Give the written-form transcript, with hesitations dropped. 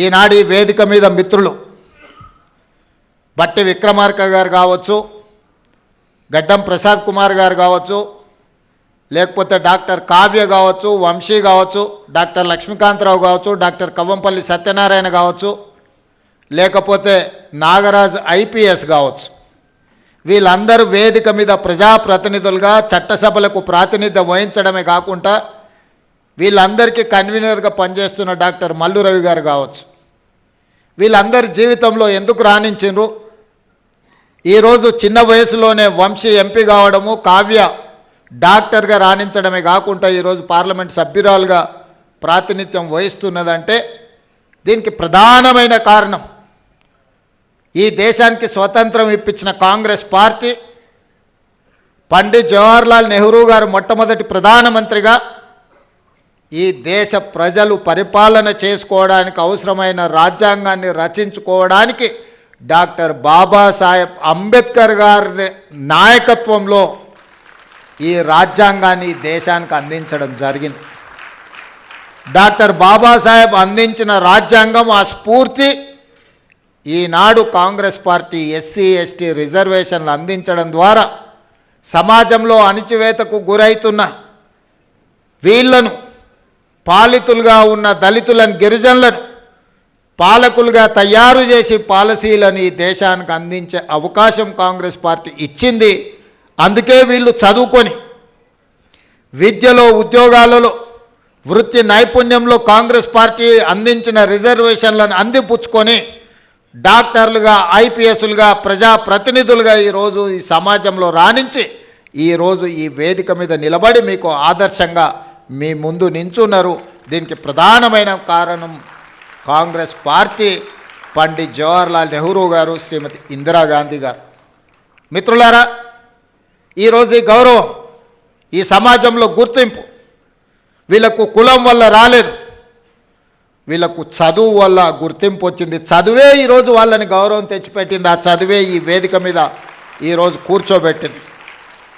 ఈనాడు ఈ వేదిక మీద మిత్రులు బట్టి విక్రమార్క గారు కావచ్చు, గడ్డం ప్రసాద్ కుమార్ గారు కావచ్చు, లేకపోతే డాక్టర్ కావ్య కావచ్చు, వంశీ కావచ్చు, డాక్టర్ లక్ష్మీకాంతరావు కావచ్చు, డాక్టర్ కవ్వంపల్లి సత్యనారాయణ కావచ్చు, లేకపోతే నాగరాజ్ ఐపీఎస్ కావచ్చు, వీళ్ళందరూ వేదిక మీద ప్రజాప్రతినిధులుగా చట్టసభలకు ప్రాతినిధ్యం వహించడమే కాకుండా వీళ్ళందరికీ కన్వీనర్గా పనిచేస్తున్న డాక్టర్ మల్లు రవి గారు కావచ్చు, వీళ్ళందరి జీవితంలో ఎందుకు రాణించిండ్రు? ఈరోజు చిన్న వయసులోనే వంశీ ఎంపీ కావడము, కావ్య డాక్టర్గా రాణించడమే కాకుండా ఈరోజు పార్లమెంట్ సభ్యురాలుగా ప్రాతినిధ్యం వహిస్తున్నదంటే దీనికి ప్రధానమైన కారణం ఈ దేశానికి స్వతంత్రం ఇప్పించిన కాంగ్రెస్ పార్టీ, పండిత్ జవహర్లాల్ నెహ్రూ గారు మొట్టమొదటి ప్రధానమంత్రిగా ఈ దేశ ప్రజలు పరిపాలన చేసుకోవడానికి అవసరమైన రాజ్యాంగాన్ని రచించుకోవడానికి డాక్టర్ బాబాసాహెబ్ అంబేద్కర్ గారి నాయకత్వంలో ఈ రాజ్యాంగాన్ని దేశానికి అందించడం జరిగింది. డాక్టర్ బాబాసాహెబ్ అందించిన రాజ్యాంగం, ఆ స్ఫూర్తి ఈనాడు కాంగ్రెస్ పార్టీ ఎస్సీ ఎస్టీ రిజర్వేషన్లు అందించడం ద్వారా సమాజంలో అణిచివేతకు గురైతున్న వీళ్లను, పాలితులుగా ఉన్న దళితులను, గిరిజనులను పాలకులుగా తయారు చేసి పాలసీలను ఈ దేశానికి అందించే అవకాశం కాంగ్రెస్ పార్టీ ఇచ్చింది. అందుకే వీళ్ళు చదువుకొని విద్యలో, ఉద్యోగాలలో, వృత్తి నైపుణ్యంలో కాంగ్రెస్ పార్టీ అందించిన రిజర్వేషన్లను అందిపుచ్చుకొని డాక్టర్లుగా, ఐపీఎస్లుగా, ప్రజాప్రతినిధులుగా ఈరోజు ఈ సమాజంలో రాణించి ఈరోజు ఈ వేదిక మీద నిలబడి మీకు ఆదర్శంగా మీ ముందు నించున్నారు. దీనికి ప్రధానమైన కారణం కాంగ్రెస్ పార్టీ, పండిత్ జవహర్లాల్ నెహ్రూ గారు, శ్రీమతి ఇందిరాగాంధీ గారు. మిత్రులారా, ఈరోజు ఈ గౌరవం, ఈ సమాజంలో గుర్తింపు వీళ్ళకు కులం వల్ల రాలేదు, వీళ్ళకు చదువు వల్ల గుర్తింపు వచ్చింది. చదువే ఈరోజు వాళ్ళని గౌరవం తెచ్చిపెట్టింది. ఆ చదువే ఈ వేదిక మీద ఈరోజు కూర్చోబెట్టింది.